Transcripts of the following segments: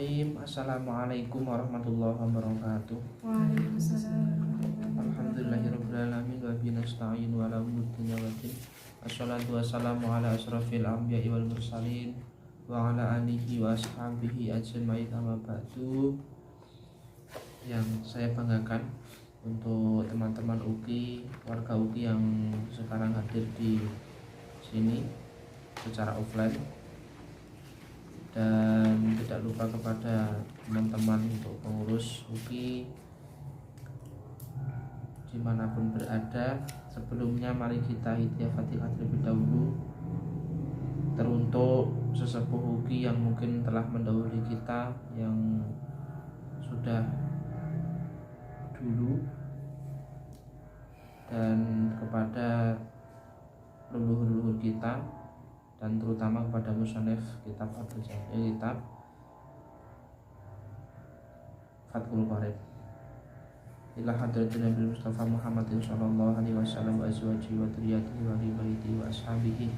Bismillahirrahmanirrahim. Assalamualaikum warahmatullahi wabarakatuh. Waalaikumsalam. Alhamdulillahirrabbilalamin wa bihi nasta'in wa ala umuri dunya waddin. Assalatu wassalamu ala asrafil anbiya'i wal mursalin wa ala alihi wa ashabihi ajmain, amma ba'du. Yang saya banggakan untuk teman-teman UKI, warga UKI yang sekarang hadir di sini secara offline, dan tidak lupa kepada teman-teman untuk pengurus UKI dimanapun berada. Sebelumnya mari kita hidayah Fatihah terlebih dahulu teruntuk sesepuh UKI yang mungkin telah mendahului kita, yang sudah dulu, dan kepada leluhur-leluhur kita, dan terutama kepada musannif kitab kitab Fathul Qorib ila hadratin Nabi Mustafa Muhammadin sallallahu alaihi wasallam wa azwajihi wa dzurriyyatihi wa ahli baitihi wa ashabihi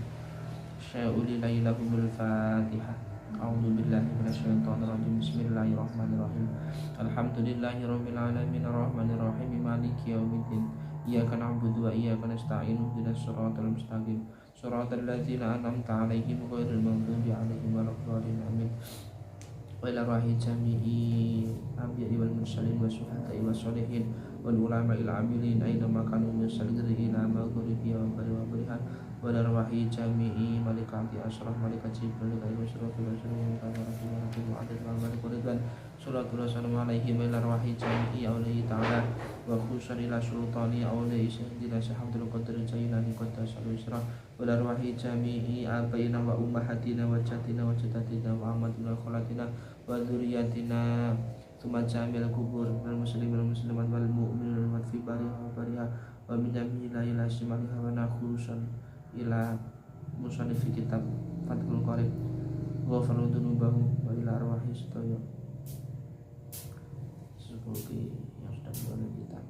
syai'ul lailahumul Fatihah. A'udzu billahi minasyaitonir rajim. Bismillahirrahmanirrahim. Alhamdulillahirabbil alamin arrahmanir rahim maliki yaumiddin. Iyyaka na'budu wa iyyaka nasta'in ihdinas siratal mustaqim siratal ladzina an'amta 'alaihim ghairil maghdubi 'alaihim waladdallin. Amin. Wa ila rahi jami'i anbiya'i wal mursalin wa syuhada'i was sholihin wal ulama'il 'amilin aina ma kanu musallirin ila maghribi wa bariha wa ila rahi jami'i malikati asyraf malikati jibril wa asyrafil asyrafil wa adil wa malik ridwan sallallahu alaihi wa ila rahi jami'i aulihi ta'ala wa khususan ila sultani aulihi sayyidina Abdul Qadir Jailani qaddasa al-isra wa ila rahi jami'i abaina wa ummahatina wa jadina wa jadatina wa amatina wa khalatina wa dzurriyyatina tsumma jamil kubur wal muslimin wal muslimat wal mu'minin wal fi bariha wa bariha wa min jami'il ila simaliha wa nakhusan ila musannif kitab Fathul Qorib wa farudunubahum wa ila arwahi sedaya sepuki yang sudah meninggal kita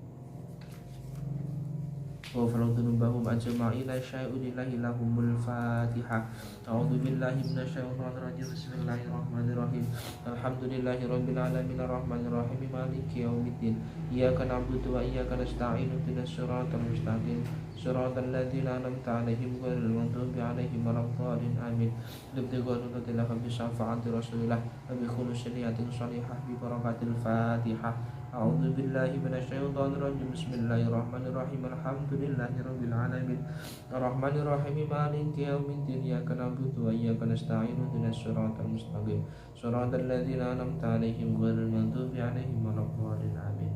wa farudunubahum ajma'ina syai'ulillahi lahumul Fatihah. A'udzu billahi minasyaitonir rajim. Bismillahirrahmanirrahim. Alhamdulillahi rabbil alamin arrahmanir rahim maliki yaumiddin. Iyyaka na'budu wa iyyaka nasta'in ihdinas siratal mustaqim siratal ladzina an'amta 'alaihim ghairil maghdubi 'alaihim waladdallin. Amin. Libtighanu fadilaka bi syafa'ati rasulillah wa bi khulusin niyatin shalihah bi barakatil Fatihah. A'udzu billahi minasyaitonir rajim. Bismillahirrahmanirrahim. Alhamdulillahi rabbil alamin arrahmanir rahim maliki yaumiddin. Iyyaka na'budu wa iyyaka nasta'in ihdinas siratal mustaqim siratal ladzina an'amta 'alaihim ghairil maghdubi 'alaihim waladdallin. Amin.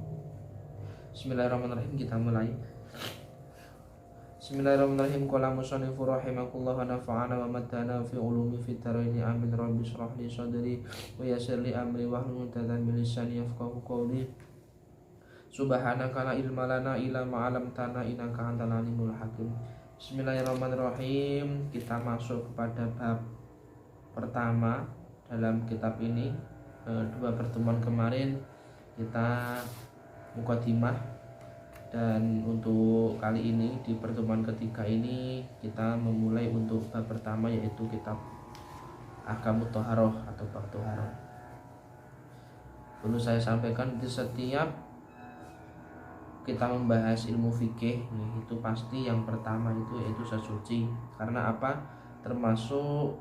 Bismillahirrahmanirrahim. Kita mulai. Bismillahirrahmanirrahim. Qala musannifu rahimakumullah wa nafa'ana wa matana fi ulumi fid dharain. Amin. Rabbi shrah li sadri wa yassir li amri wahlul 'uqdatam min lisani yafqahu qawli. Subhanaka la ilma lana illa ma 'allamtana innaka antal alimul hakim. Bismillahirrahmanirrahim. Kita masuk kepada bab pertama dalam kitab ini. Dua pertemuan kemarin kita mukadimah, dan untuk kali ini di pertemuan ketiga ini kita memulai untuk bab pertama, yaitu kitab Ahkamut Thaharah atau bab Thaharah. Perlu saya sampaikan, di setiap kita membahas ilmu fikih itu pasti yang pertama itu yaitu sesuci. Karena apa? Termasuk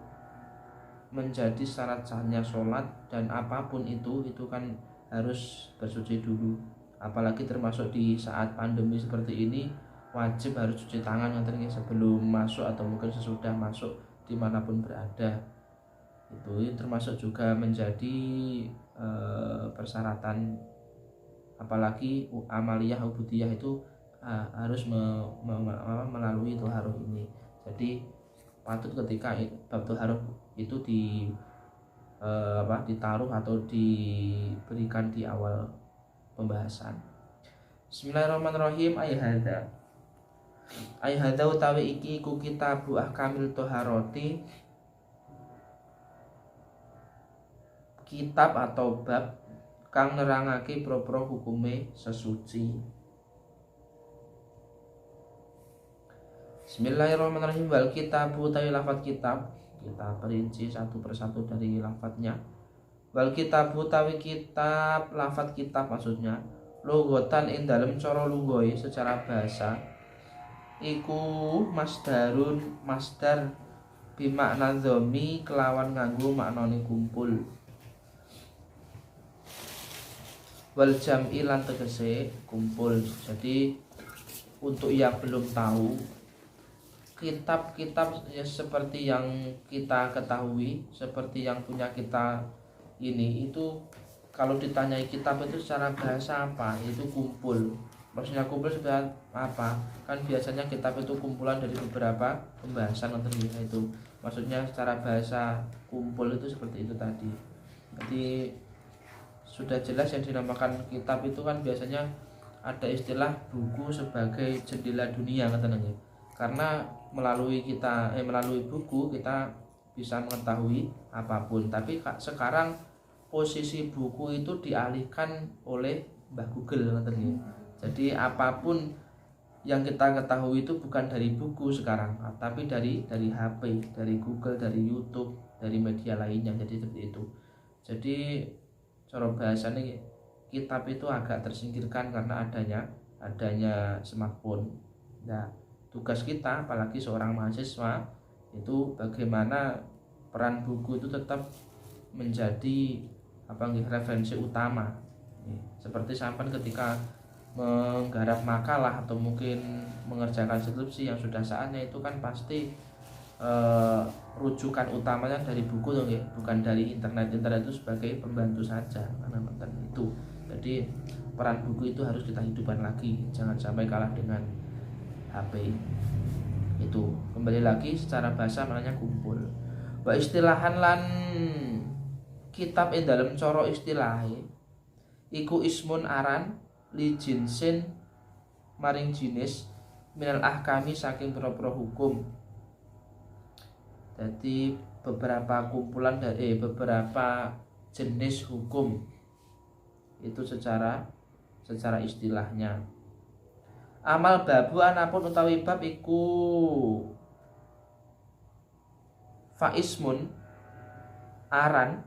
menjadi syarat sahnya sholat, dan apapun itu kan harus bersuci dulu. Apalagi termasuk di saat pandemi seperti ini, wajib harus cuci tangan sebelum masuk atau mungkin sesudah masuk dimanapun berada. Itu termasuk juga menjadi persyaratan. Apalagi amaliyah ubudiyah itu harus melalui thaharah ini. Jadi patut ketika bab thaharah itu ditaruh atau diberikan di awal pembahasan. Bismillahirrahmanirrahim. Ai hadza utawi iki ku kitabu ahkamil thaharati, kitab atau bab kang nerangake propro hukume sesuci. Bismillahirrahmanirrahim. Wal kitabu tawi lafaz kitab, kita perinci satu persatu dari lafadznya. Wal kitabu tawi kitab, lafat kitab maksudnya lugotan ing dalem cara lunggoe secara bahasa iku masdar bimakna dhomi kelawan nganggo maknane kumpul. Wal jam'i lan tegese kumpul. Jadi untuk yang belum tahu, kitab-kitab ya seperti yang kita ketahui, seperti yang punya kita ini, itu kalau ditanyai kitab itu secara bahasa apa, itu kumpul. Maksudnya kumpul sebenarnya apa? Kan biasanya kitab itu kumpulan dari beberapa pembahasan itu. Maksudnya secara bahasa kumpul itu seperti itu tadi. Jadi sudah jelas yang dinamakan kitab itu kan biasanya ada istilah buku sebagai jendela dunia katanya. Karena melalui buku kita bisa mengetahui apapun. Tapi sekarang posisi buku itu dialihkan oleh Mbah Google katanya. Jadi apapun yang kita ketahui itu bukan dari buku sekarang, tapi dari HP, dari Google, dari YouTube, dari media lainnya. Jadi seperti itu. Jadi cara bahasanya kitab itu agak tersingkirkan karena adanya smartphone. Nah, tugas kita apalagi seorang mahasiswa itu bagaimana peran buku itu tetap menjadi referensi utama. Seperti sampai ketika menggarap makalah atau mungkin mengerjakan skripsi yang sudah saatnya itu kan pasti rujukan utamanya dari buku dong ya, bukan dari internet. Internet itu sebagai pembantu saja karena itu. Jadi peran buku itu harus kita hidupkan lagi, jangan sampai kalah dengan HP. Itu kembali lagi secara bahasa namanya kumpul. Wa istilahan lan kitab ing dalam coro istilahe iku ismun aran li jinsin maring jinis minal ahkami saking pira-pira hukum. Jadi beberapa kumpulan dari beberapa jenis hukum itu secara istilahnya. Amal babu anapun utawi bab iku faismun aran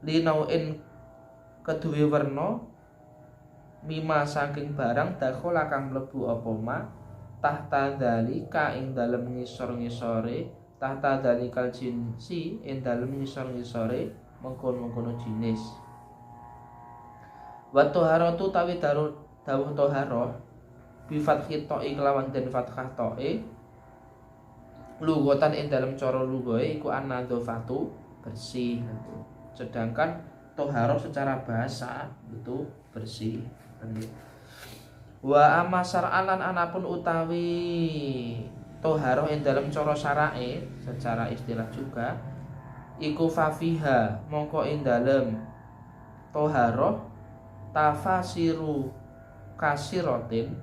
linauin kedue werna mima saking barang dakhala kang mlebu apa ma tahta dzalika ing dalem ngisor-ngisore tahta dzalikal jinsi ing dalem ngisor-ngisore mengkono-mengkono jinis. Wa taharatu tawi dawuh taharah bi fathhi ta'i kelawan den fathah ta'i lugotan ing dalem cara lugoe iku an-nadzafatu bersih. Sedangkan taharah secara bahasa itu bersih. Wa amma syar'an anapun utawi taharah ing dalem cara syara'e secara istilah juga iku fafiha mongko ing dalem taharah tafasiru kasiratin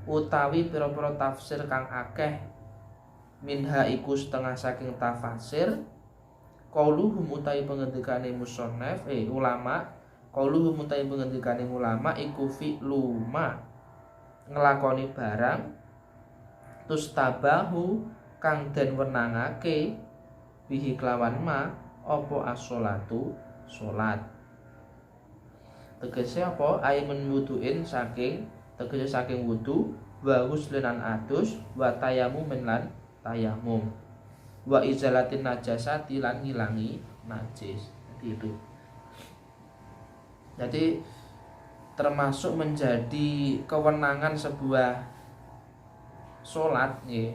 utawi pira-pira tafsir kang akeh minha iku setengah saking tafsir qauluhum utawi pengendikane musannaf ulama qauluhum utawi pengendikane ulama iku fi'lu ma nglakoni barang tustabahu kang den wenangake bihi kelawan ma apa as-sholatu salat. Tegese apa aimun wuduin saking tegese saking wudu wa huslinan adus wa tayamum lan tayamum wa izalatin najasati lan ngilangi najis. Itu jadi termasuk menjadi kewenangan sebuah sholat ya,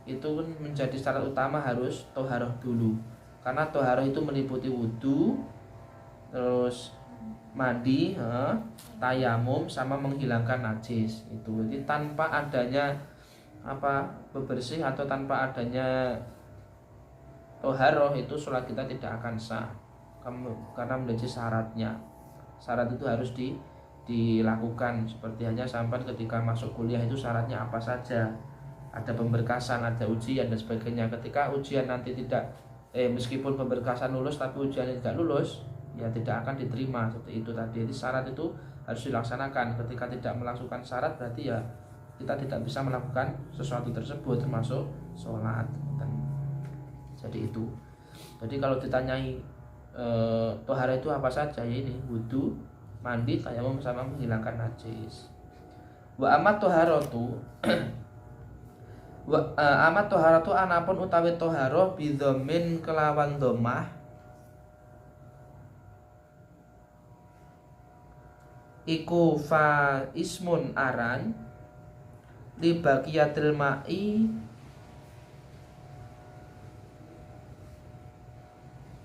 itu pun menjadi syarat utama harus toharoh dulu, karena toharoh itu meliputi wudu, terus mandi, tayamum, sama menghilangkan najis. Itu jadi tanpa adanya bebersih atau tanpa adanya toharoh itu sholat kita tidak akan sah karena menjadi syaratnya. Syarat itu harus dilakukan, seperti hanya sampai ketika masuk kuliah itu syaratnya apa saja, ada pemberkasan, ada ujian dan sebagainya. Ketika ujian nanti tidak meskipun pemberkasan lulus tapi ujiannya tidak lulus, ya tidak akan diterima. Seperti itu tadi. Jadi syarat itu harus dilaksanakan. Ketika tidak melakukan syarat berarti ya kita tidak bisa melakukan sesuatu tersebut, termasuk sholat. Jadi itu. Jadi kalau ditanyai tohara itu apa saja ya ini wudu, mandi, tayamum sama menghilangkan najis. Wa amat toharatu amat toharatu anapun utawi toharoh bidhomin kelawan domah iku fa ismun aran li baqiyatil ma'i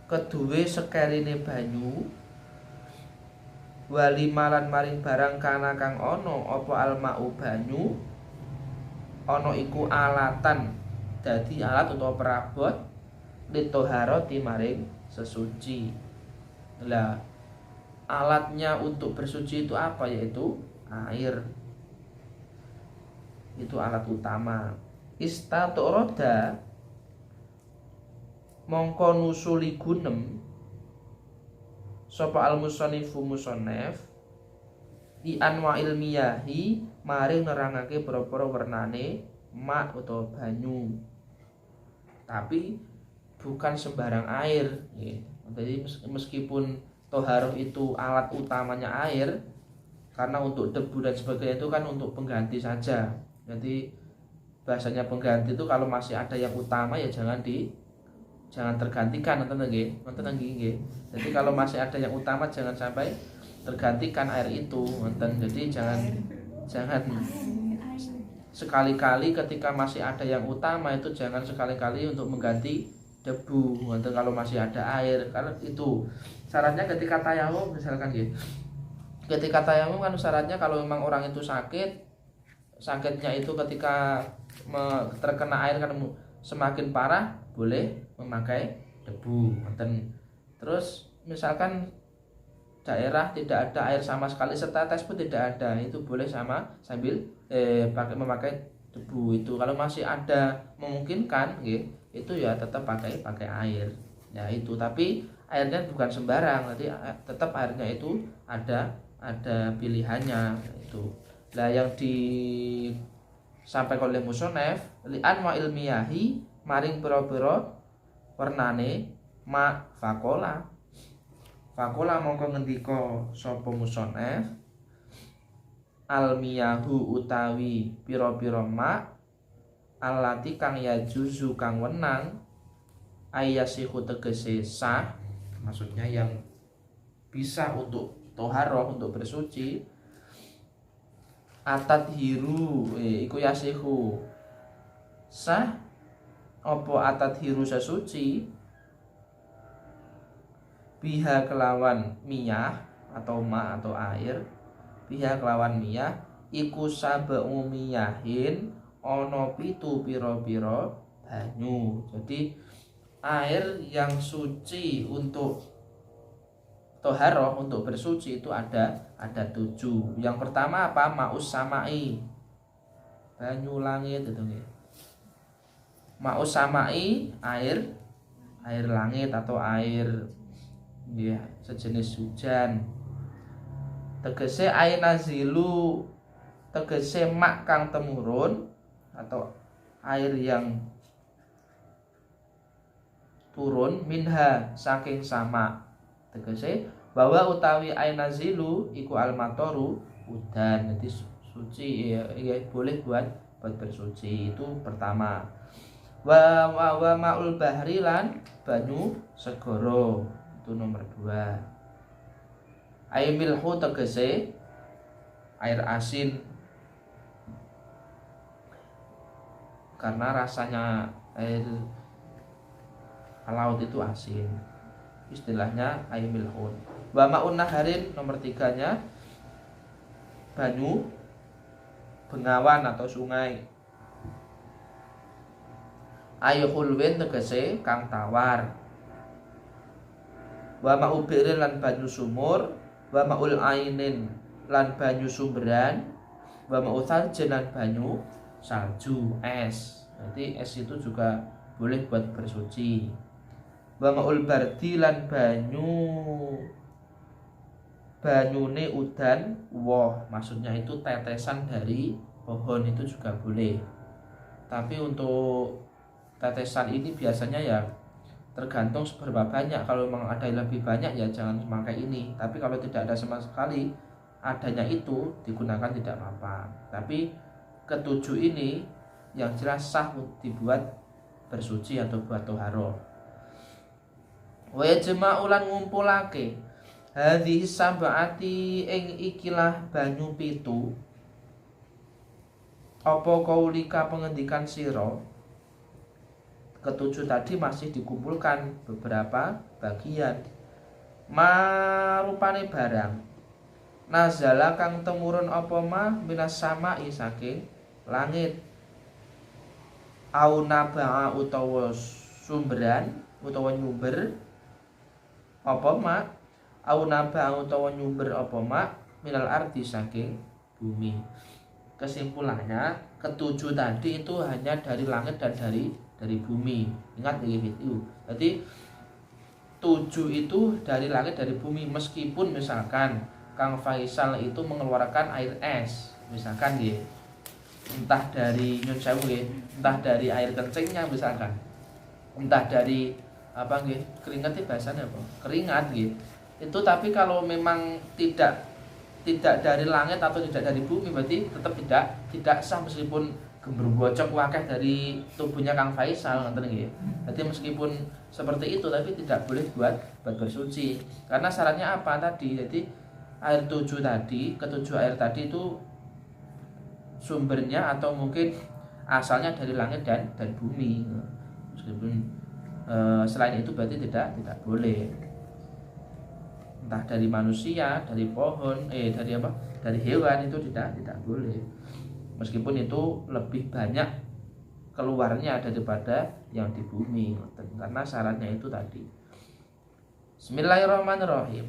keduwe sekerine banyu wali malan maring barang kana kang ono apa alma'u banyu ono iku alatan dadi alat utawa perabot litoharoti maring sesuci. Lah alatnya untuk bersuci itu apa? Yaitu air. Itu alat utama. Istatoroda mongko nusuli gunem sapa al-musannifu musannaf di anwa ilmiyahi maring nerangake pira-pira wernane mak utawa banyu. Tapi bukan sembarang air. Jadi meskipun toharoh itu alat utamanya air, karena untuk debu dan sebagainya itu kan untuk pengganti saja. Jadi bahasanya pengganti itu kalau masih ada yang utama ya jangan tergantikan, nonton nggih. Jadi kalau masih ada yang utama jangan sampai tergantikan air itu, nonton. Jadi jangan sekali-kali ketika masih ada yang utama itu jangan sekali-kali untuk mengganti debu, nonton, kalau masih ada air. Karena itu syaratnya ketika tayamum misalkan gitu. Ketika tayamum kan syaratnya kalau memang orang itu sakitnya itu ketika terkena air kan semakin parah boleh memakai debu. Terus misalkan daerah tidak ada air sama sekali, setetes pun tidak ada, itu boleh sambil memakai debu. Itu kalau masih ada memungkinkan itu ya tetap pakai air. Ya itu, tapi airnya bukan sembarang, nanti tetap airnya itu ada pilihannya itu. Lah yang disampaikan oleh musannaf li'an wa ilmiyahi maring pira-pira wernane ma fakola mongko ngendika sapa musannaf almiyahu utawi pira-pira ma allati kang yajuzu kang wenang ayasihu tegese sah, maksudnya yang bisa untuk toharoh, untuk bersuci. Atat hiru iku yasihu sah apa atat hiru sesuci biha kelawan miyah atau ma atau air, biha kelawan miyah iku sab'u miyahin ana pitu pira-pira banyu. Jadi air yang suci untuk toharoh, untuk bersuci itu ada 7. Yang pertama apa? Ma'us samai, banyu langit itu nih. Ma'us samai air langit atau air ya sejenis hujan. Tegese air nazilu, tegese mak kang temurun atau air yang turun minha saking sama. Tegese bahwa utawi air nazilu iku almatoru udan. Jadi suci ya boleh buat bersuci. Itu pertama. Wa ma'ul bahri lan banyu segara. Itu nomor 2. Air milhu tegese air asin, karena rasanya air laut itu asin, istilahnya air milhun. Wa ma'un naharin nomor 3-nya banyu bengawan atau sungai. Ayu hulwin tegese kang tawar. Wa ma'u birin lan banyu sumur. Wa ma'ul ainin lan banyu sumberan. Wa ma'u thaljen lan banyu salju, es. Nanti es itu juga boleh buat bersuci. Wa ma'ul bardi lan banyune udan woh, maksudnya itu tetesan dari pohon, itu juga boleh. Tapi untuk tetesan ini biasanya ya tergantung seberapa banyak. Kalau memang ada yang lebih banyak ya jangan memakai ini, tapi kalau tidak ada sama sekali, adanya itu digunakan tidak apa-apa. Tapi ketujuh ini yang jelas sah dibuat bersuci atau buat toharoh. Wa yajma'u lan ngumpulake hadhihi sab'ati ing ikilah banyu pitu apa kaulika pengendikan sira. Ketujuh tadi masih dikumpulkan beberapa bagian. Marupane barang nazala kang temurun apa ma minas sama'i saking langit, au naba'a utawa sumberan utawa nyumber apa ma, au naba'a utawa nyumber apa ma minal ardi saking bumi. Kesimpulannya ketujuh tadi itu hanya dari langit dan dari bumi. Ingat itu. Jadi 7 itu dari langit dari bumi, meskipun misalkan Kang Faisal itu mengeluarkan air es, misalkan ya, entah dari nyun sewu ya, entah dari air kencingnya misalkan, entah dari apa nggih, keringat itu bahasanya apa? Keringat gitu. Itu tapi kalau memang tidak dari langit atau tidak dari bumi, berarti tetap tidak sah meskipun gembrobocok wakeh dari tubuhnya Kang Faisal, ngoten nggih. Jadi meskipun seperti itu tapi tidak boleh buat bersuci. Karena syaratnya apa tadi? Jadi air 7 tadi, ketujuh air tadi itu sumbernya atau mungkin asalnya dari langit dan bumi. Meskipun selain itu berarti tidak boleh. Entah dari manusia, dari pohon, dari apa? Dari hewan itu tidak boleh. Meskipun itu lebih banyak keluarnya daripada yang di bumi, karena syaratnya itu tadi. Bismillahirrahmanirrahim.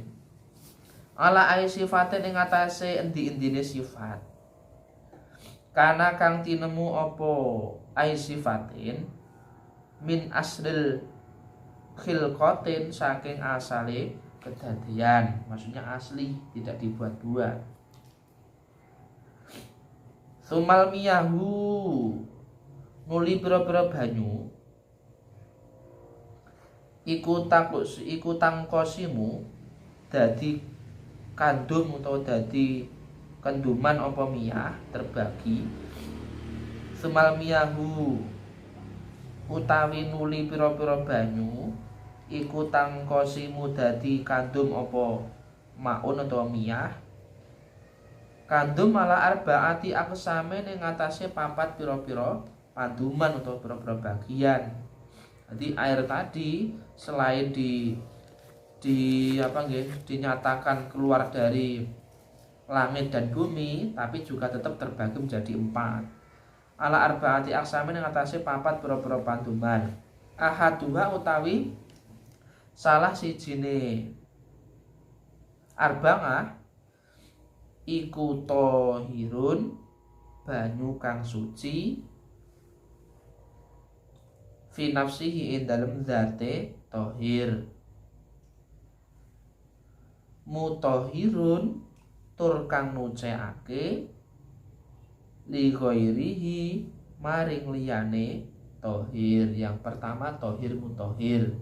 Ala ai sifatin ing atase endi-endine sifat. Kana kang tinemu apa ai sifatin min asril khilqatin saking asale kedadian, maksudnya asli, tidak dibuat-buat. Sumal miyahu nuli pira-pira banyu iku tangkosimu dadi kandum utawa dadi kenduman apa miyah terbagi. Sumal miyahu utawi nuli pira-pira banyu iku tangkosimu dadi kandum apa maun utawa miyah. Kandum ala arbaati aqsame ning ngatasé papat pira-pira panduman utawa pira-pira bagian. Jadi air tadi selain dinyatakan keluar dari langit dan bumi, tapi juga tetap terbagi menjadi 4. Ala arbaati aqsame ning ngatasé papat pira-pira panduman. Ahaduha utawi salah sijine arba'ah iku tohirun banyu kang suci fi nafsihi ing dalem zate tohir, mutahhirun tur kang nucekake li ghairihi maring liyane tohir. Yang pertama tohir mutahhir,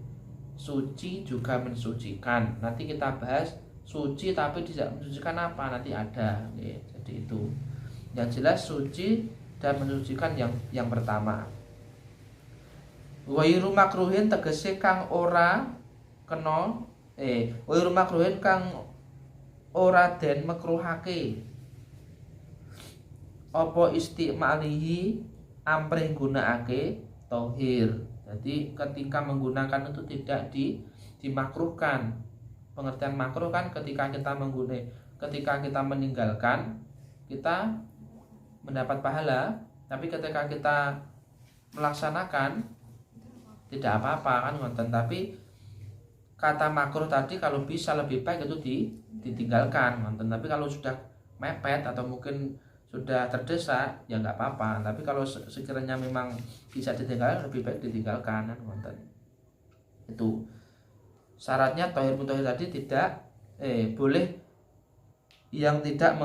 suci juga mensucikan. Nanti kita bahas suci tapi tidak mensucikan apa, nanti ada ya. Jadi itu yang jelas suci dan mensucikan yang pertama. Wairu makruhin tegese kang ora kena wairu makruhin kang ora den makruhake apa istimalihi amprih gunakake tohir. Jadi ketika menggunakan itu tidak dimakruhkan. Pengertian makruh kan ketika kita meninggalkan kita mendapat pahala, tapi ketika kita melaksanakan tidak apa-apa kan ngonten. Tapi kata makruh tadi kalau bisa lebih baik itu ditinggalkan ngonten. Tapi kalau sudah mepet atau mungkin sudah terdesak ya nggak apa-apa. Tapi kalau sekiranya memang bisa ditinggalkan, lebih baik ditinggalkan kan ngonten. Itu syaratnya tohir mutahhir tadi tidak boleh yang tidak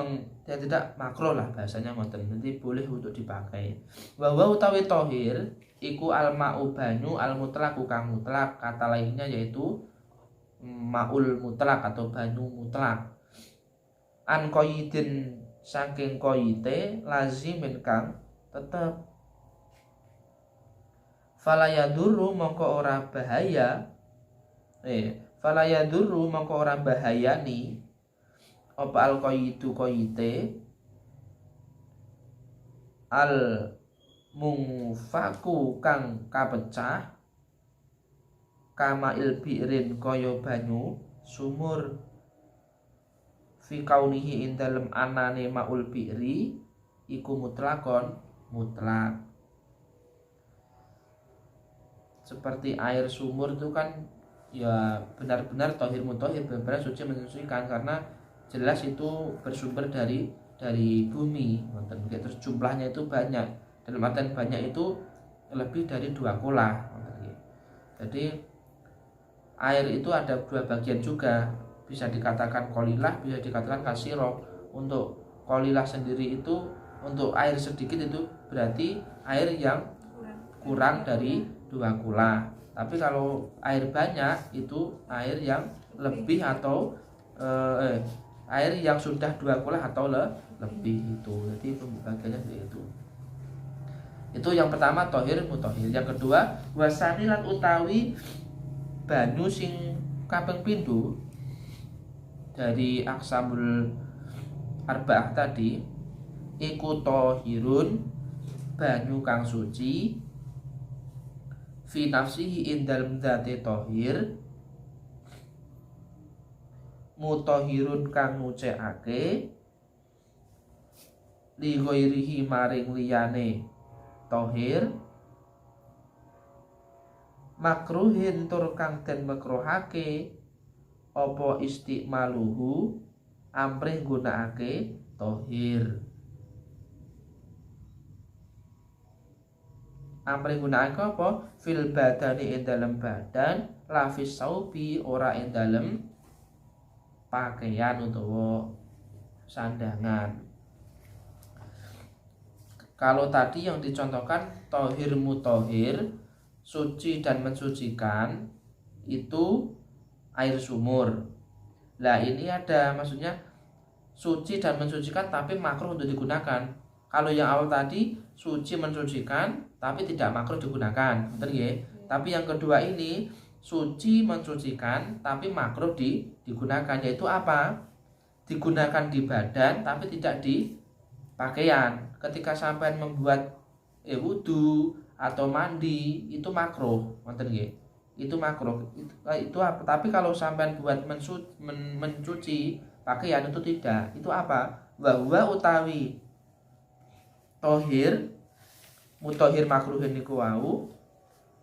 makruh lah bahasanya ngoten. Nanti boleh untuk dipakai. Wa utawi tohir iku al-ma'u banyu al-mutlaq kang mutlak, kata lainnya yaitu ma'ul mutlak atau banyu mutlak. An qayyidin saking qayyite lazimin kang tetep. Fala yadurru mongko ora bahaya fala yadurru mongko ora bahayani apa al qayyidu qayyite al mungfaku kang kapecah kama ilbirin kaya banyu sumur fi kaunihi ing dalem anane maul bi'ri iku mutlakon mutlak. Seperti air sumur itu kan ya benar-benar tohir mutohir, benar-benar suci mensucikan, karena jelas itu bersumber dari bumi. Terus jumlahnya itu banyak, dalam artian banyak itu lebih dari 2 kula. Jadi air itu ada 2 bagian juga, bisa dikatakan qalilah, bisa dikatakan kasiro. Untuk qalilah sendiri itu untuk air sedikit itu berarti air yang kurang dari 2 kula. Tapi kalau air banyak itu air yang lebih atau air yang sudah 2 kula atau lebih itu. Jadi pembagiannya itu. Itu yang pertama tohir mutohir. Yang kedua wasani lan utawi banyu sing kaping pindho dari aksamul arba'ah tadi iku tohirun banyu kang suci fi nafsihi indal dzati tohir mutahhirun kang ngucekake li ghairihi maring liyane tohir makruhin tur kang den makruhake apa istimaluhu amrih gunakake tohir. Amrih gunakake apa? Fil badani ing dalem badan, lafis saubi ora ing dalem pakaian utawa sandangan. Kalau tadi yang dicontohkan tohir mutohir, suci dan mensucikan, itu air sumur. Lah ini ada maksudnya suci dan mensucikan tapi makruh untuk digunakan. Kalau yang awal tadi suci mensucikan tapi tidak makruh digunakan, betul ya? Tapi yang kedua ini suci mensucikan tapi makruh digunakan, yaitu apa? Digunakan di badan tapi tidak di pakaian. Ketika sampai membuat wudu atau mandi itu makruh, betul ya? Itu makruh. Itu apa? Tapi kalau sampai buat mencuci pakaian itu tidak. Itu apa? Wa huwa utawi tohir mutohir makruhin niku wau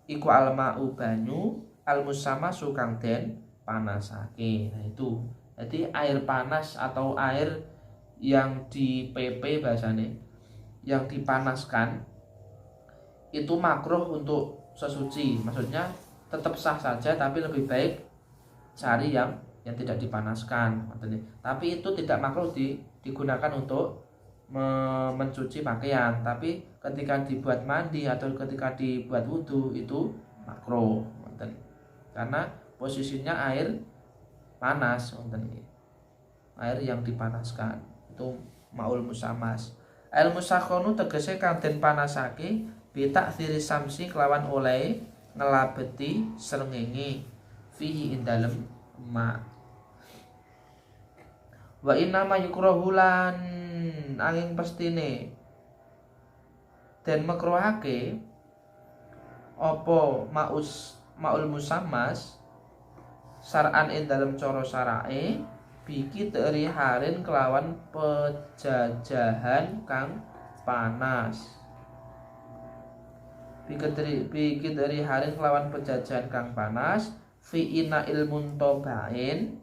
iku alma'u banyu almusama sukang den panasake. Nah itu. Jadi air panas atau air yang di PP bahasanya, yang dipanaskan itu makruh untuk sesuci. Maksudnya tetap sah saja tapi lebih baik cari yang tidak dipanaskan. Tapi itu tidak makruh digunakan untuk mencuci pakaian, tapi ketika dibuat mandi atau ketika dibuat wudhu itu makruh, karena posisinya air panas, air yang dipanaskan itu maul musamas. Al musakhonu tegese kang den panasake bi ta'thiri samsi kelawan oleh ngelabeti srengenge fihi ing dalem ma. Wa inna ma yukrahulan angin pestine den makruhake apa maul musammas sar'an ing dalem cara syarae biki teri harin kelawan pejajahan kang panas. Biki teri harin kelawan pejajahan kang panas fi ina ilmun tobain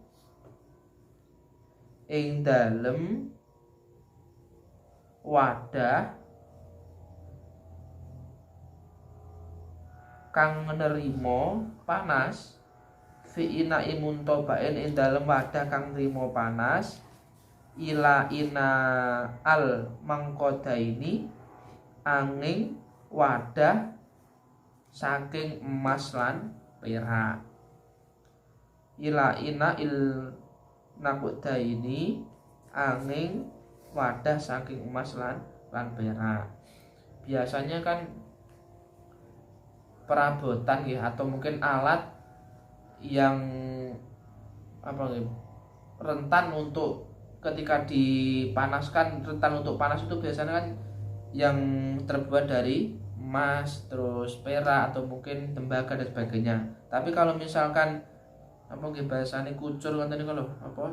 ing dalem wadah kang nerimo panas fi ina imun tobain ing dalem wadah kang nerimo panas ila ina al mangkodaini angin wadah saking emas lan perak. Ila ina il nakudaini angin wadah saking emas lan perak. Biasanya kan perabotan ya, atau mungkin alat yang rentan untuk ketika dipanaskan, rentan untuk panas itu biasanya kan yang terbuat dari emas, terus perak atau mungkin tembaga dan sebagainya. Tapi kalau misalkan bahasane kucur ngoten niku lho,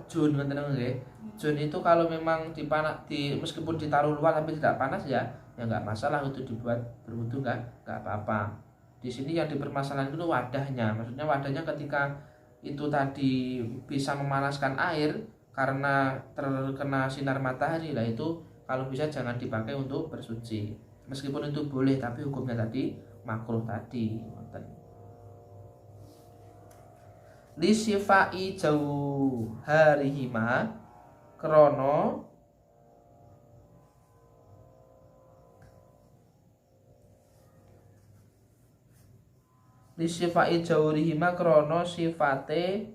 jun ngoten nggih. Jun itu kalau memang meskipun ditaruh luar tapi tidak panas ya enggak masalah untuk dibuat berwudu, enggak apa-apa. Di sini yang dipermasalahkan itu wadahnya. Maksudnya wadahnya ketika itu tadi bisa memanaskan air karena terkena sinar matahari lah, itu kalau bisa jangan dipakai untuk bersuci. Meskipun itu boleh tapi hukumnya tadi makruh tadi. Li sifai jauharihima krono lisifai jawrihima krono sifate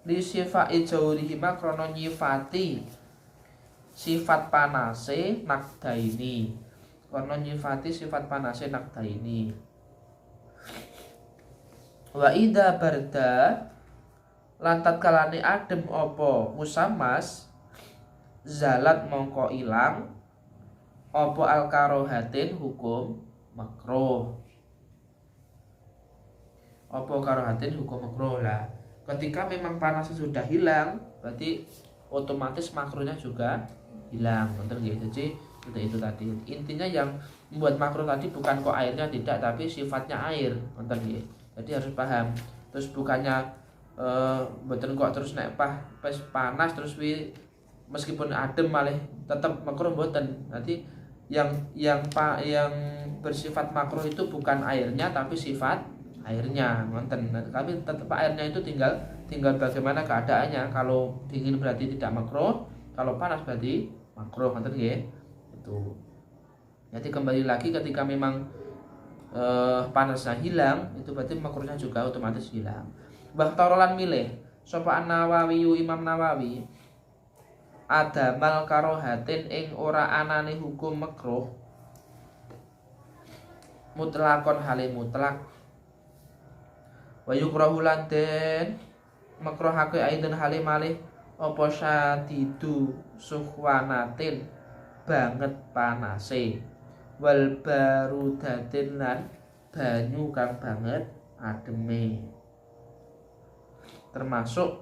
lisifai jawrihima krono nyifati sifat panase nakdaini, krono nyifati sifat panase nakdaini. Wa ida barda lantat kalane adem opo musamas zalat mongko ilang opo alkarohatin hukum makruh. Opo karohatin hukum makruh lah. Ketika memang panasnya sudah hilang, berarti otomatis makruhnya juga hilang. Betul nggih? Jadi itu tadi. Intinya yang membuat makruh tadi bukan kok airnya tidak, tapi sifatnya air. Betul nggih? Jadi harus paham. Terus bukannya betul kok terus nek panas terus meskipun adem malah tetap makruh mboten. Nanti yang bersifat makruh itu bukan airnya tapi sifat airnya, ngoten. Tapi tetap airnya itu tinggal bagaimana keadaannya. Kalau dingin berarti tidak makruh, kalau panas berarti makruh, ngoten nggih. Itu. Jadi kembali lagi ketika memang panasnya hilang, itu berarti makruhnya juga otomatis hilang. Bahtorolan milih sapa Nawawi, Imam Nawawi, adamal karohatin ing ora anane hukum makruh mutlakon hale mutlak wa yukrahu lan den makruhake aidun hale malih apa syadidu sukhwanatin banget panase wal barudatin lan banyu kang banget ademe. Termasuk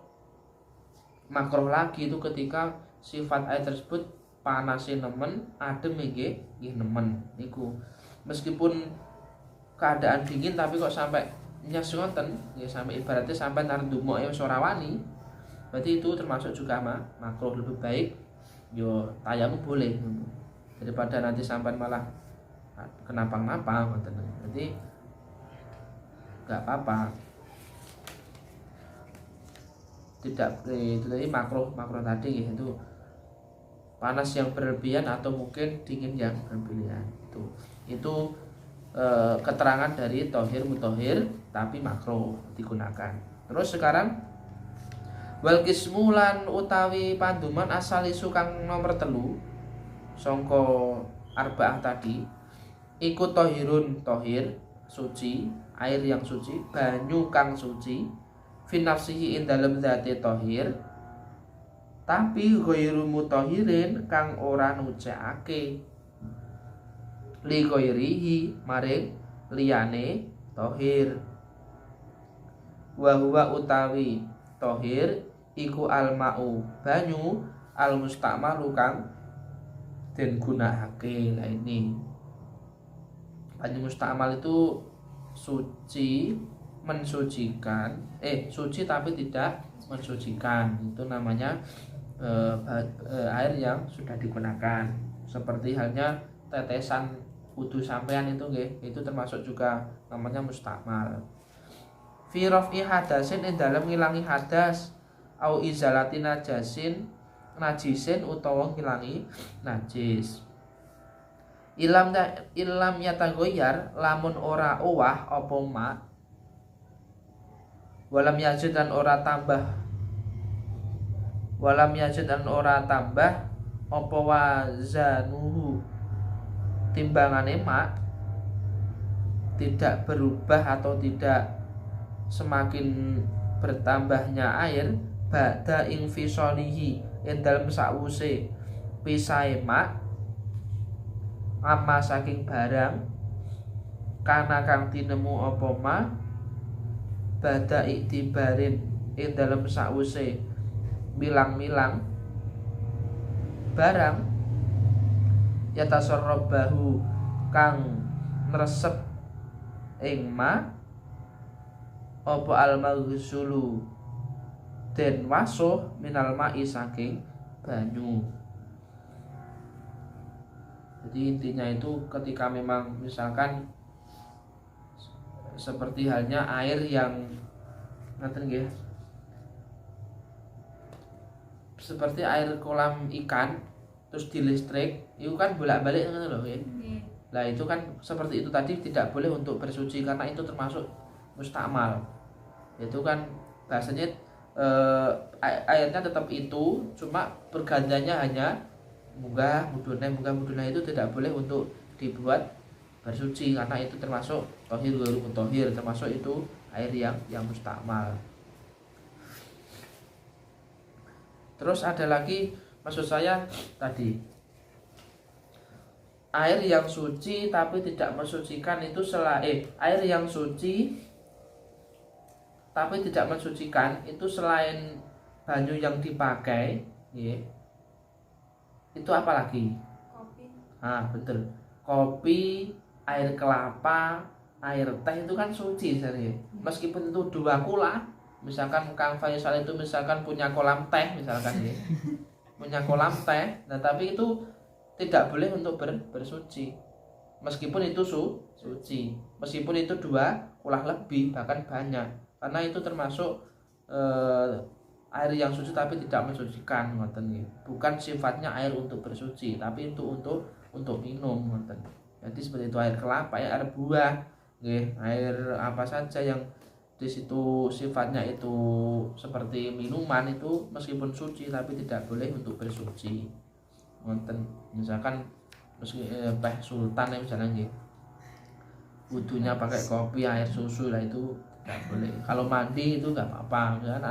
makruh lagi itu ketika sifat air tersebut panasnya nemen, adem nggih nemen niku. Meskipun keadaan dingin tapi kok sampai nyas ngoten, ya sampai ibaratnya sampai narendumuk wis ora wani. Berarti itu termasuk juga makruh. Lebih baik yo tayamum boleh daripada nanti sampai malah kenapa-napa ngoten. Jadi enggak apa-apa. Tidak itu tadi makruh tadi itu panas yang berlebihan atau mungkin dingin yang berlebihan. Itu keterangan dari tohir mutohir tapi makruh digunakan. Terus sekarang wal kismulan utawi panduman asal isu kang nomor 3 sangka arbaah tadi iku tohirun tohir suci, air yang suci, banyu kang suci fi nafsihi ing dalem zate tohir, tapi ghairu mutahhirin kang ora nucekake li ghairihi maring liyane tohir. Wa huwa utawi tohir iku almau banyu al musta'malu kang den gunakake. Lah ini banyu musta'mal itu suci, mensucikan, suci tapi tidak mensucikan. Itu namanya air yang sudah digunakan. Seperti halnya tetesan wudu sampean itu nggih, itu termasuk juga namanya musta'mal. Fi raf'i hadasin ing dalem ngilangi hadas au izalati najasin najisin utawa ngilangi najis. Ilam yatagoyar lamun ora owah apa ma walam yazid dan ora tambah apa wazanuhu timbangane ma tidak berubah atau tidak semakin bertambahnya air ba'da infisolihi ing dalem sakwuse pisahe ma amma saking barang kana kang tinemu apa ma bada iktibarin ing dalem sakwuse milang-milang barang yatasarrabahu kang nresep ing ma apa al-maghsulu den wasuh minal ma'i saking banyu. Jadi intinya itu ketika memang misalkan seperti halnya air yang ngaten nggih. Seperti air kolam ikan terus di listrik, itu kan bolak-balik ngono lho nggih. Lah itu kan seperti itu tadi tidak boleh untuk bersuci karena itu termasuk mustakmal. Itu kan bahasanya airnya tetap itu, cuma pergantiannya hanya munggah mudunah itu tidak boleh untuk dibuat bersuci karena itu termasuk tohir ghairu mutahhir, termasuk itu air yang mustakmal. Terus ada lagi, maksud saya tadi air yang suci tapi tidak mensucikan itu air yang suci tapi tidak mensucikan itu selain banyu yang dipakai, ya, itu apa lagi? Kopi. Betul. Kopi, air kelapa, air teh itu kan suci sebenarnya. Meskipun itu dua kula, misalkan Kang Faisal itu misalkan punya kolam teh misalkan ya. Punya kolam teh, nah tapi itu tidak boleh untuk bersuci. Meskipun itu suci. Meskipun itu dua kulah lebih bahkan banyak. Karena itu termasuk air yang suci tapi tidak mensucikan, ngoten nggih. Bukan sifatnya air untuk bersuci, tapi itu untuk minum, ngoten. Jadi seperti itu air kelapa, air buah, nggih, air apa saja yang di situ sifatnya itu seperti minuman itu meskipun suci tapi tidak boleh untuk bersuci. Ngoten. Misalkan teh sultan ya misalnya nggih. Wudunya pakai kopi, air susu lah itu nggak boleh. Kalau mandi itu nggak apa-apa, kan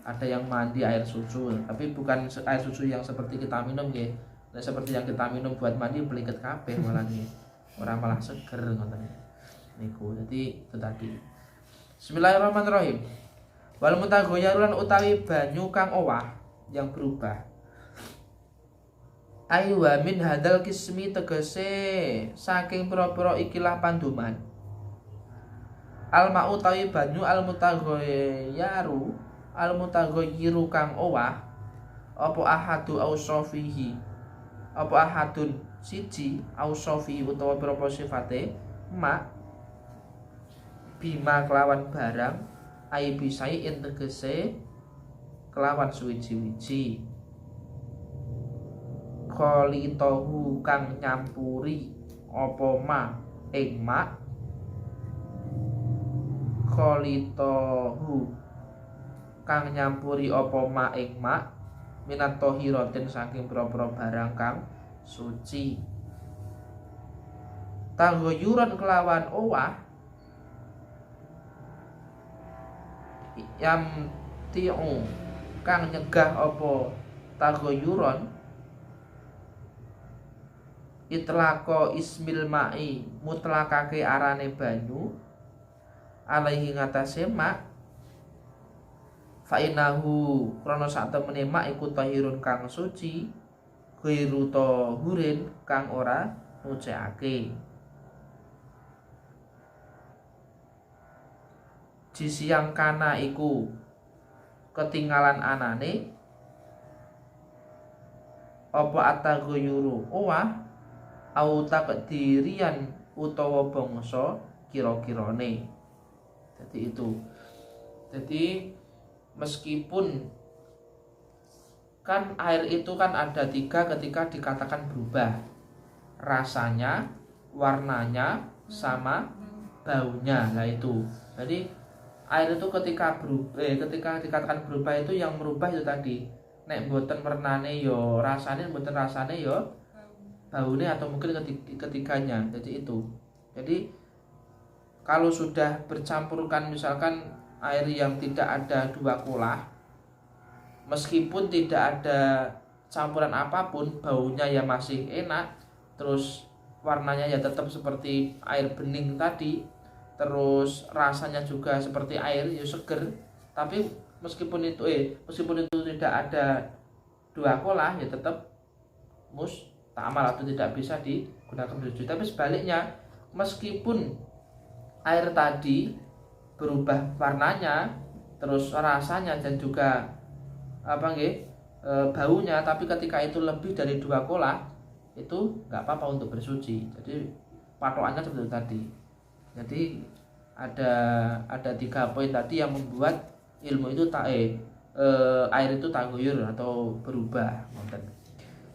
ada yang mandi air susu, tapi bukan air susu yang seperti kita minum nggih. Nah, seperti yang kita minum buat mandi beliket kabeh malah nggih. Orang malah seger ngoten niku. Jadi itu tadi. Bismillahirrahmanirrahim. Wal mutaghayyirun utawi banyu kang owah yang berubah. Ayu wa min hadal kismi tegese saking pira-pira ikilah panduman. Al ma'u tawi banyu al mutaghayyiru kang owah apa ahadu ausofihi apa ahadun siji ausofi utawa pira-pira sifate ma bima kelawan barang ai bisai tegese kelawan suwiji-wiji kholitohu kang nyampuri apa ma ing ma kholitohu kang nyampuri apa ma ing ma minat tohiratin saking pira-pira barang kang suci. Taghayyuran kelawan owah yam tiu kang nyegah apa taghayyuran itlaqo ismil ma'i mutlakake arane banyu alaihi ngatasé mak fainahu krana sak temene mak iku tahirun kang suci ghairu tahurin kang ora nucekake. Jisiang kana iku ketinggalan anane apa ataghayyuru owah au takdirian utawa bangsa kira-kirane. Jadi itu. Jadi meskipun kan air itu kan ada 3 ketika dikatakan berubah. Rasanya, warnanya, sama baunya. Nah itu. Jadi air itu ketika dikatakan berubah itu yang merubah itu tadi. Nek mboten wernane yo rasane, mboten rasane yo baune atau mungkin ketiganya. Jadi itu. Jadi kalau sudah bercampurkan misalkan air yang tidak ada 2 kolah, meskipun tidak ada campuran apapun, baunya ya masih enak, terus warnanya ya tetap seperti air bening tadi, terus rasanya juga seperti air, ya seger. Tapi meskipun itu tidak ada 2 kolah, ya tetap musta'mal atau tidak bisa digunakan bersuci. Tapi sebaliknya, meskipun air tadi berubah warnanya, terus rasanya dan juga baunya, tapi ketika itu lebih dari 2 kolah, itu nggak apa-apa untuk bersuci. Jadi patokannya seperti itu tadi. Jadi ada 3 poin tadi yang membuat ilmu itu air itu taghyur atau berubah.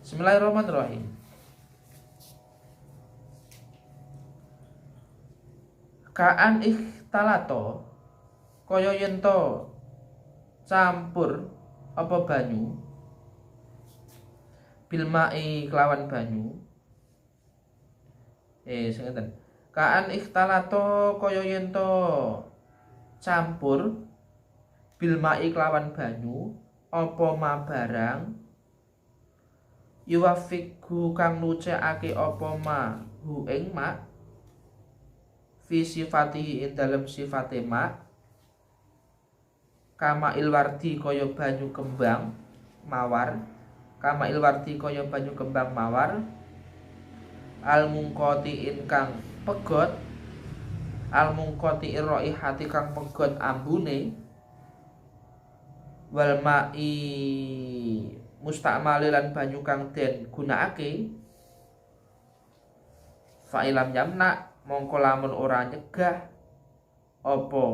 Bismillahirrahmanirrahim. Kaan ikhtalato kaya yen to campur apa banyu bilmai kelawan banyu. Sengeten. Kaan ikhtalato kaya yen to campur bilmai kelawan banyu apa ma barang yuwafiqhu kang nucekake apa ma hu ing ma fi sifatihi ing dalem sifate ma kama ilwardi kaya banyu kembang mawar, kama ilwardi kaya banyu kembang mawar, al mungkoti ingkang pegot, al mungkoti raihati kang pegot ambune, wal mai mustamali lan banyu kang den gunakake, fa ilam yamna mongko lamun ora nyegah apa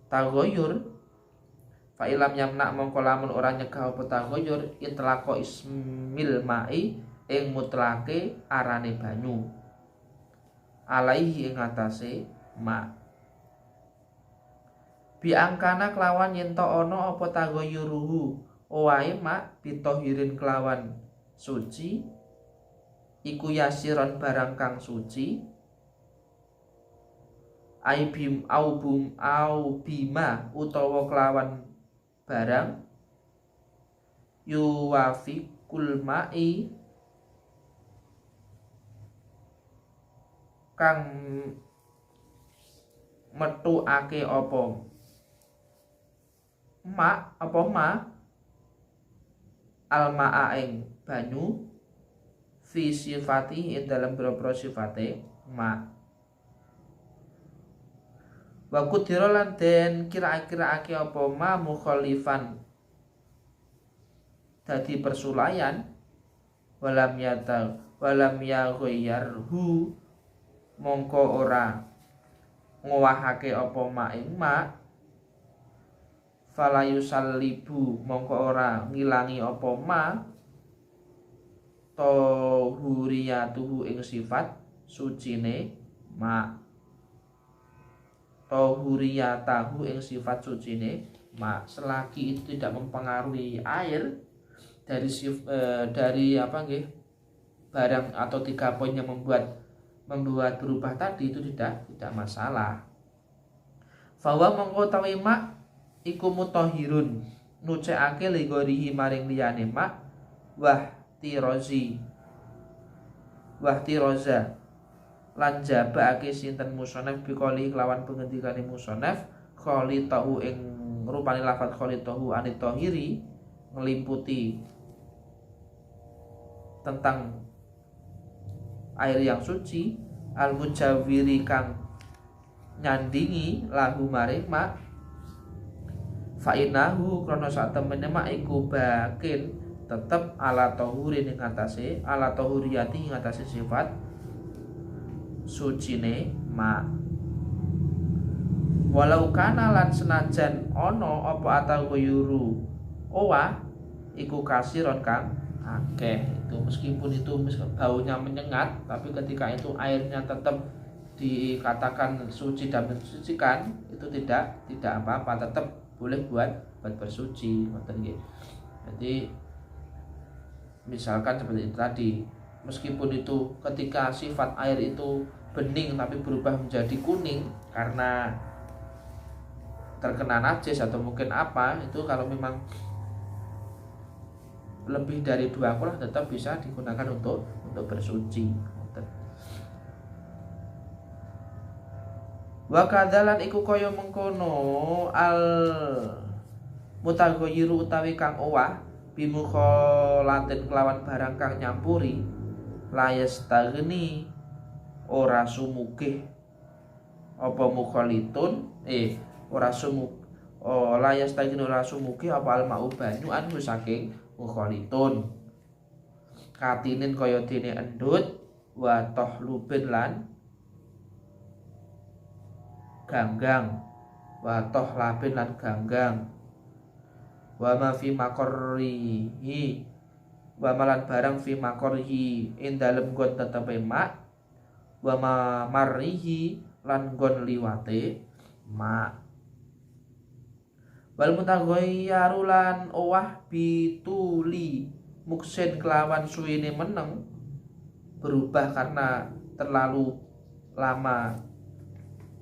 taghayyur, fa ilam yamna mongko lamun ora nyegah apa taghayyur itlaqo ismil mai ing mutlake arane banyu alaihi ing atase ma biangkana kelawan yen to ana apa taghayyuruhu owae mak bitohirin kelawan suci iku yasiron barang kang suci aibim au bima utawa kelawan barang yuwafiqul mai kang metuake apa ma almaa ing banyu fi sifati ing dalam boro-boro sifate ma wa kudira lan den kira-kiraake apa ma mukhalifan dadi persulayan walam yaghayyarhu mongko ora ngowahake apa ma ing ma fala yusallibu mongko ora ngilangi apa ma tahuriyatuhu ing sifat sucine ma tahuriyatahu ing sifat sucine ma selagi itu tidak mempengaruhi air dari barang atau 3 poin yang membuat berubah tadi, itu tidak masalah. Fawa mongko tawi ma iku mutahhirun nucekake ligorihi maring liyane mak wahtiroza lan jabake sinten musonef biqoli kelawan pengendikane musonef kholi tahu ing rupane lafaz kholi tahu anit tahiri ngelimputi tentang air yang suci al mujawwiri kang nyandingi lahu maring mak fa'inahu krono sak temene mak iku bakin tetep ala tahuri ning atase ala tahuriyati ing atase sifat sucine ma Walau kana lan senajan ana apa ataghyuru owah iku kasiron kang akeh. Itu meskipun itu baunya menyengat, tapi ketika itu airnya tetap dikatakan suci dan mensucikan, itu tidak apa-apa, tetap boleh buat bersuci. Jadi misalkan seperti itu tadi, meskipun itu ketika sifat air itu bening tapi berubah menjadi kuning karena terkena najis atau mungkin apa, itu kalau memang lebih dari 2 kolah tetap bisa digunakan untuk bersuci. Wa kadzalan iku kaya mengkono al mutaghayyiru utawi kang owah bimukhalatin kelawan barang kang nyampuri layas tagni ora sumugih apa mukhalitun ora sumuk layas tagni ora sumugih apa almau banyu anu saking mukhalitun katinin kaya dene endut wa tahlubin lan ganggang wa tahlabin lan ganggang wa ma fi maqarrihi wa malan barang fi maqarrihi ing dalem nggon tetepe mak wa ma marrihi lan nggon liwate mak wal mutaghayyaru lan owah bituli muksin kelawan suwine meneng berubah karena terlalu lama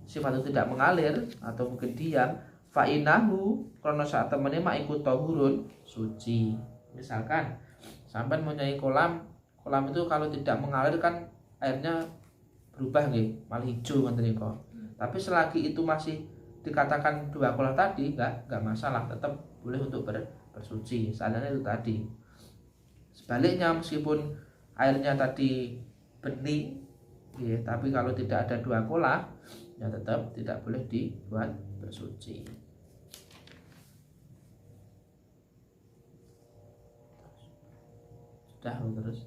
sifat itu tidak mengalir atau mungkin diam fa inahu krana sak temene mak iku tahurun suci. Misalkan sampai mempunyai kolam itu kalau tidak mengalir kan airnya berubah nggih malah hijau ngoten niku. Tapi selagi itu masih dikatakan 2 kolah tadi enggak masalah, tetap boleh untuk bersuci. Seandainya itu tadi. Sebaliknya meskipun airnya tadi bening ya, tapi kalau tidak ada 2 kolah ya tetap tidak boleh dibuat bersuci. Sudah terus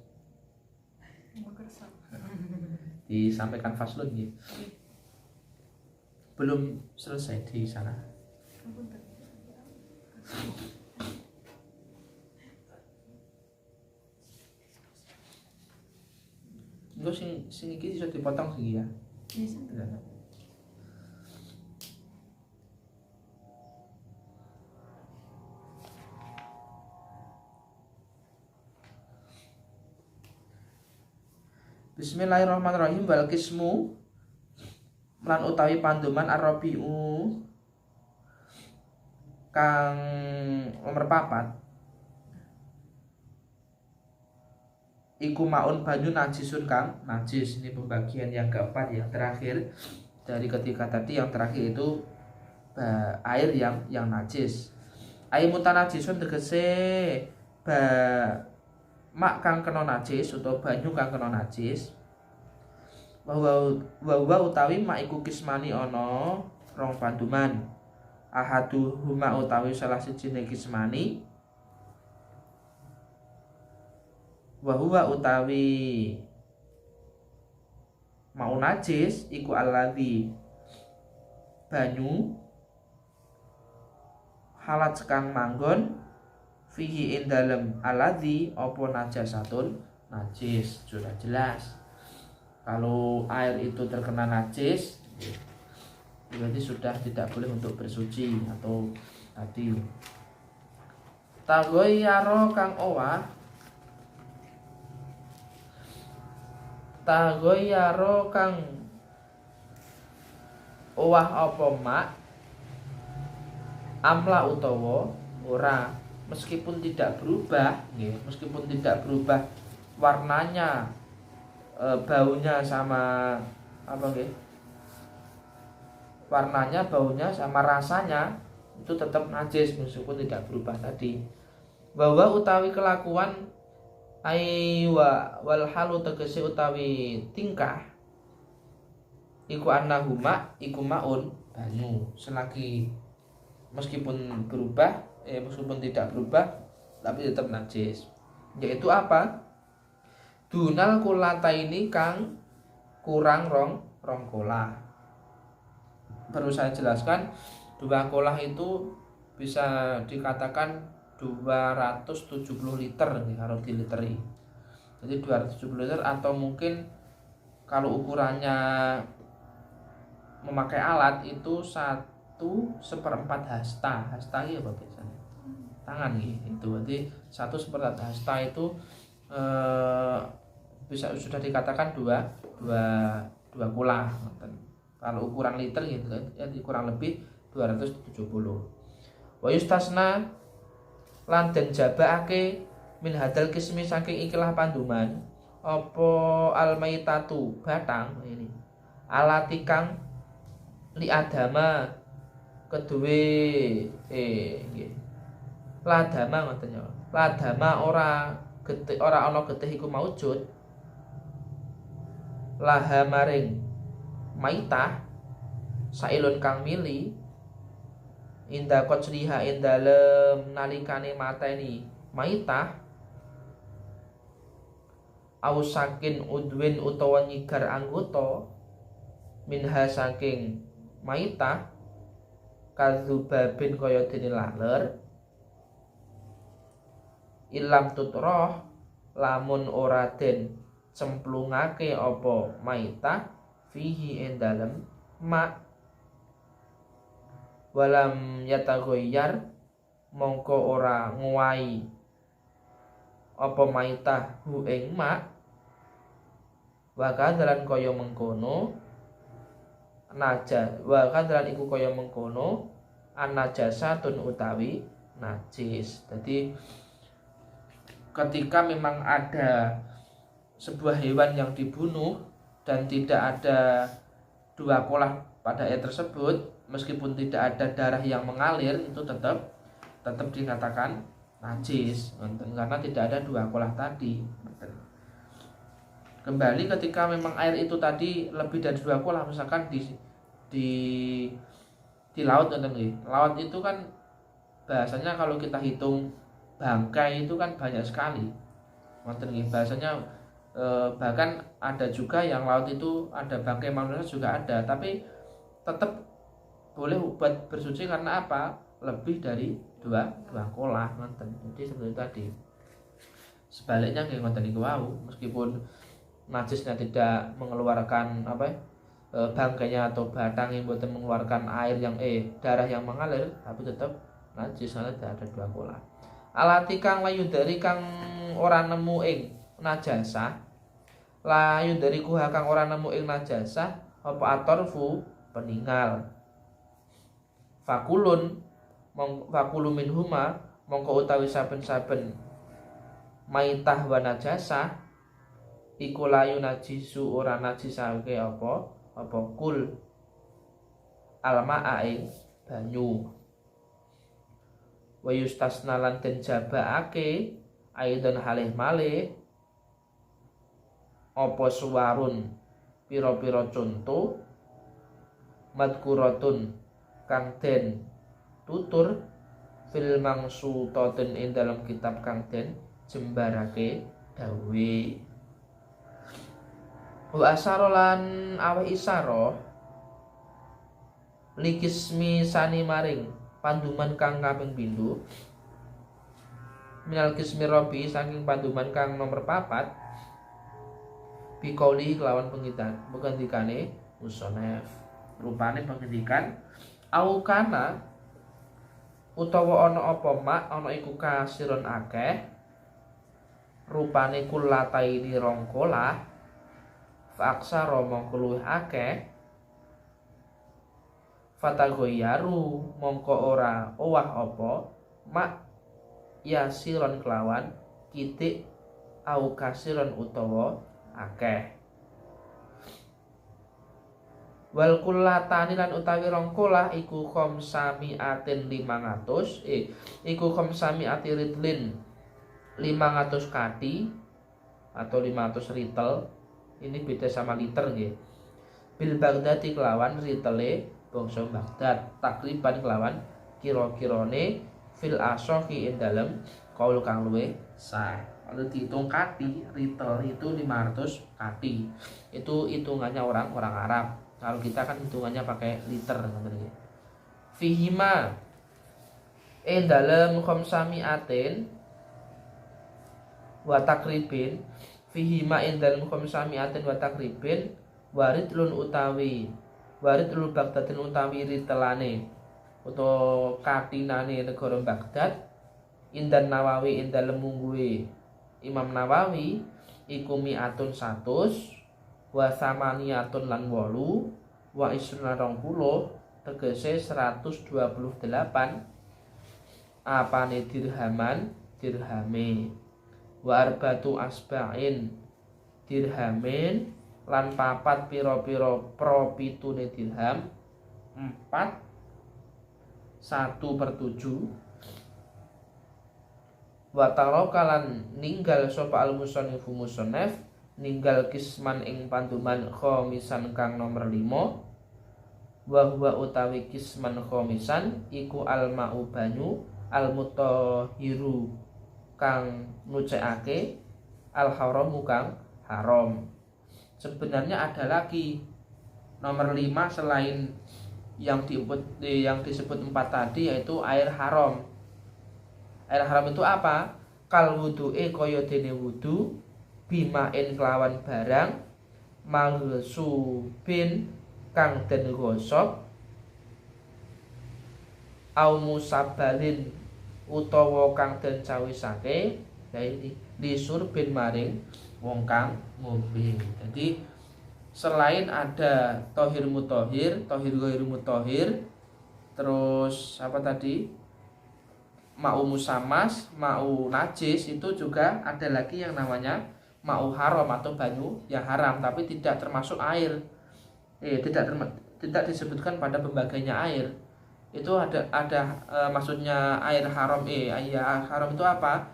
disampaikan faslun gitu. Belum selesai di sana. Engko sing iki iso dipotong sing ya. Bismillahirrahmanirrahim. Wal qismu lan utawi pandoman ar-rabi'u kang nomor 4 iku maun banyu najisun kang najis. Ini pembagian yang keempat, yang terakhir dari ketika tadi. Yang terakhir itu air yang najis. Air mutanajisun tegese mak kang kena najis atau banyu kang kena najis. Wa utawi mak iku kismani ana rong panduman. Ahaduhuma utawi salah sijine kismani wa huwa utawi mau najis iku alladzi banyu halat kang manggon fihi ing dalem alladzi apa najasatun najis. Sudah jelas kalau air itu terkena najis berarti sudah tidak boleh untuk bersuci. Atau tadi taghayyara kang owah taghayyara kang owah apa mak amla utawa ora, meskipun tidak berubah nggih, meskipun tidak berubah warnanya, baunya sama apa nggih, warnanya, baunya sama rasanya itu tetap najis meskipun tidak berubah tadi. Bahwa utawi kelakuan aiwa wal halu tegese utawi tingkah iku annahuma iku maun banyu. Selagi meskipun berubah meskipun tidak berubah tapi tetap najis. Yaitu apa? Dunal kulata ini kang kurang rong kolah. perlu saya jelaskan, 2 kolah itu bisa dikatakan 270 liter nih, kalau diliteri. Jadi 270 liter, atau mungkin kalau ukurannya memakai alat itu 1/4 hasta. Hasta itu apa biasanya? Tangan gitu. Itu berarti 1/4 hasta itu bisa sudah dikatakan dua kolah. Kalau ukuran liter gitu ya, kurang lebih 270. Wa yustasna lan den jabaake min hadal kismi saking ikilah panduman apa almaitatu batang ini alatikang li adama kedue nggih ladama ngoten ya, ladama ora ana getih iku maujud laha maring maitah sailun kang mili inda qajriha ing dalem nalikane mateni maitah au saking udwin utawa nyigar anggota minha saking maitah kadzubabin kaya dene laler ilam tutroh lamun ora den cemplungake apa maitah fihi ing dalem ma walam yatagoyar mongko ora nguwai apa maitah hu ing ma wa kadran kaya mengkono naja wa kadran iku kaya mengkono annajasatun utawi najis. Jadi ketika memang ada sebuah hewan yang dibunuh dan tidak ada 2 kolah pada air tersebut, meskipun tidak ada darah yang mengalir, itu tetap dikatakan najis karena tidak ada 2 kolah tadi. Kembali ketika memang air itu tadi lebih dari 2 kolah, misalkan di laut laut itu kan bahasanya kalau kita hitung bangkai itu kan banyak sekali. Bahasanya bahkan ada juga yang laut itu ada bangkai manusia juga ada, tapi tetap boleh buat bersuci karena apa? Lebih dari 2 kolah Jadi seperti tadi. Sebaliknya nggih ngoten niku wau, meskipun najisnya tidak mengeluarkan bangkainya atau batang yang buatan mengeluarkan air yang darah yang mengalir, tapi tetap najis karena tidak ada 2 kolah. Alati kang layu dari kang ora nemu ing najasah, layu dari kuha kang ora nemu ing najasah apa atorfu peninggal. Fakulu minhuma mongko utawi saben-saben maitah wa najasah iku layu najisu ora najisake apa kul alma'a ing banyu. Wa yustasna lan den jabaake aidan halih malih apa suwarun pira-pira conto madkuratun kang den tutur fil mangsutatin ing dalam kitab kang den jembarake dawe. Wa asaro lan awe isaro likismi sani maring panduman kang kaping pindho minal kismi robi saking panduman kang nomor 4 bikauli kelawan pengendikane musonef rupane pengendikan au kana utawa ana apa mak ana iku kasiron akeh rupane kulataini rongkolah faksara mongko luwih akeh fatagoyaru mongko ora owah apa mak yasiron kelawan kitik au kasiron utawa akeh. Wal kullatani lan utawi rongkolah iku khamsamiatin 500 iku khamsamiati ritlin 500 kati atau 500 ritel. Ini beda sama liter nggih. Bil Baghdadi kelawan ritele bangsa Baghdad takriban kelawan kira-kirane fil asohi ing dalem kaul kang luwih sah. Kalau dihitung kati, ritel itu 500 kati. Itu hitungannya orang Arab. Kalau kita kan hitungannya pakai liter gitu. Fihima dalam khamsamiatin wa takribin, fihima dalam khamsamiatin wa takribin waridlun utawi waridlul Baghdadin utawi ritelane utawa katinane negara Baghdad indan Nawawi indal mungguwe Imam Nawawi iku mi'atun 100 wa samaniyatun lan 8 wa isruna 20 tegese 128 apane dirhame wa arbatu asba'in dirhamin lan 4 pira-pira propitune dirham 4 1/7 wa tarokalan ninggal sapa al musannifu musannaf ninggal kisman ing panduman khomisan kang nomor 5 wa huwa utawi kisman khomisan iku al ma'u banyu al mutahhiru kang nucekake al haramu kang haram. Sebenarnya ada lagi nomor 5 selain yang disebut 4 tadi, yaitu air haram. Air haram itu apa? Kal wudu'e kaya dene wudu bimain kelawan barang maghsubin kang den gosok au musabbalin utawa kang den cawisake disurbin maring wong kang ngombe. Jadi selain ada tohir mutohir, tohir ghairu mutohir, terus apa tadi, ma'u musamas, ma'u najis, itu juga ada lagi yang namanya ma'u haram atau banyu yang haram tapi tidak termasuk air. Tidak disebutkan pada pembagiannya air. Itu ada maksudnya air haram. Air haram itu apa?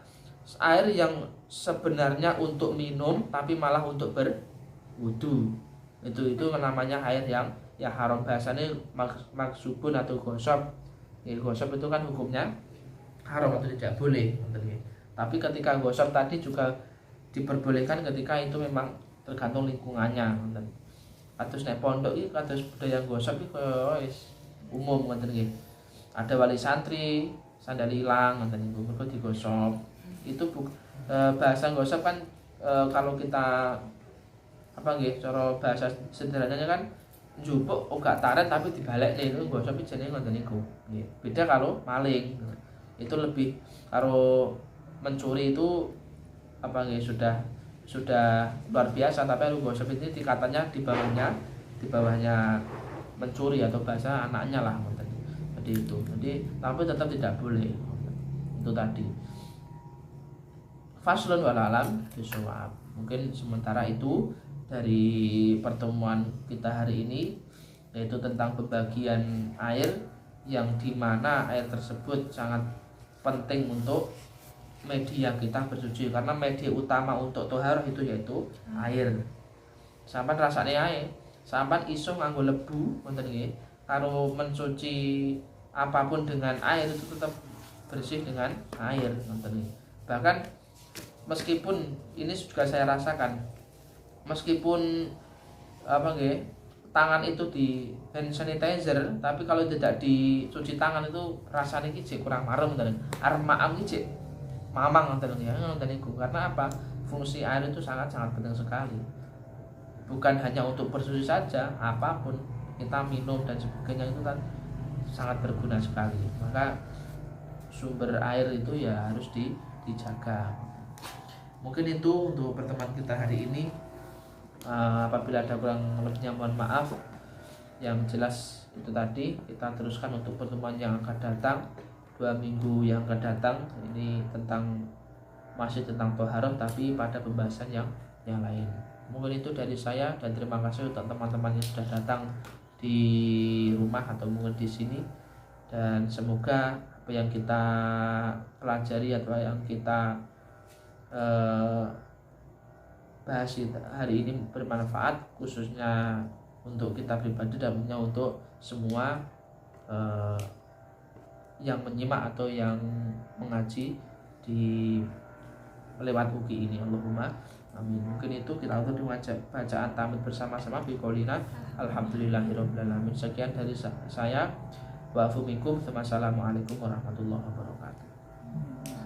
Air yang sebenarnya untuk minum tapi malah untuk berwudu. Itu namanya air yang haram, bahasanya maksubun atau gosok. Gosok itu kan hukumnya haram atau tidak boleh. Tapi ketika gosok tadi juga diperbolehkan ketika itu memang tergantung lingkungannya. Kados nek pondok iki kados budaya gosok iki umum ngoten nggih. Ada wali santri sandal ilang ngoten niku mergo digosok. Itu bahasa gosok kan kalau kita apa nggih cara bahasa sederhananya kan njupuk uga taret tapi dibalekne, itu gosok iki jenenge ngoten niku nggih. Beda kalau maling. Itu lebih, kalau mencuri itu apa nggih sudah luar biasa, tapi kalau gosok ini tingkatannya di bawahnya mencuri atau bahasa anaknya lah ngoten. Jadi itu. Tapi tetap tidak boleh. Itu tadi. Faslun wal alam bisawab. Mungkin sementara itu dari pertemuan kita hari ini, yaitu tentang pembagian air, yang dimana air tersebut sangat penting untuk media kita bersuci, karena media utama untuk toharoh itu yaitu air. Sampai rasanya air, sampai iso nganggo lebu ngoten nggih, karo mencuci apapun dengan air itu tetap bersih dengan air ngoten nggih. Bahkan meskipun ini juga saya rasakan, meskipun apa nggih, tangan itu di hand sanitizer, tapi kalau tidak dicuci tangan itu rasanya iki kurang marem ngoten. Arep maam iki mamang ngoten ya, ngoten niku. Karena apa? Fungsi air itu sangat penting sekali. Bukan hanya untuk bersuci saja, apapun kita minum dan sebagainya itu kan sangat berguna sekali. Maka sumber air itu ya harus dijaga. Mungkin itu untuk pertemuan kita hari ini. Apabila ada kurang lebihnya mohon maaf. Yang jelas itu tadi, kita teruskan untuk pertemuan yang akan datang, 2 minggu yang akan datang. Ini masih tentang toharoh tapi pada pembahasan yang lain. Mungkin itu dari saya, dan terima kasih untuk teman-teman yang sudah datang di rumah atau mungkin di sini. Dan semoga apa yang kita pelajari atau yang kita bahas hari ini bermanfaat, khususnya untuk kita pribadi dan untuk semua yang menyimak atau yang mengaji di lewat UGI ini. Allahumma Amin. Mungkin itu kita untuk bacaan tamat bersama-sama biqaulina alhamdulillahirabbil alamin. Sekian dari saya. Wa afu minkum. Wassalamualaikum warahmatullahi wabarakatuh.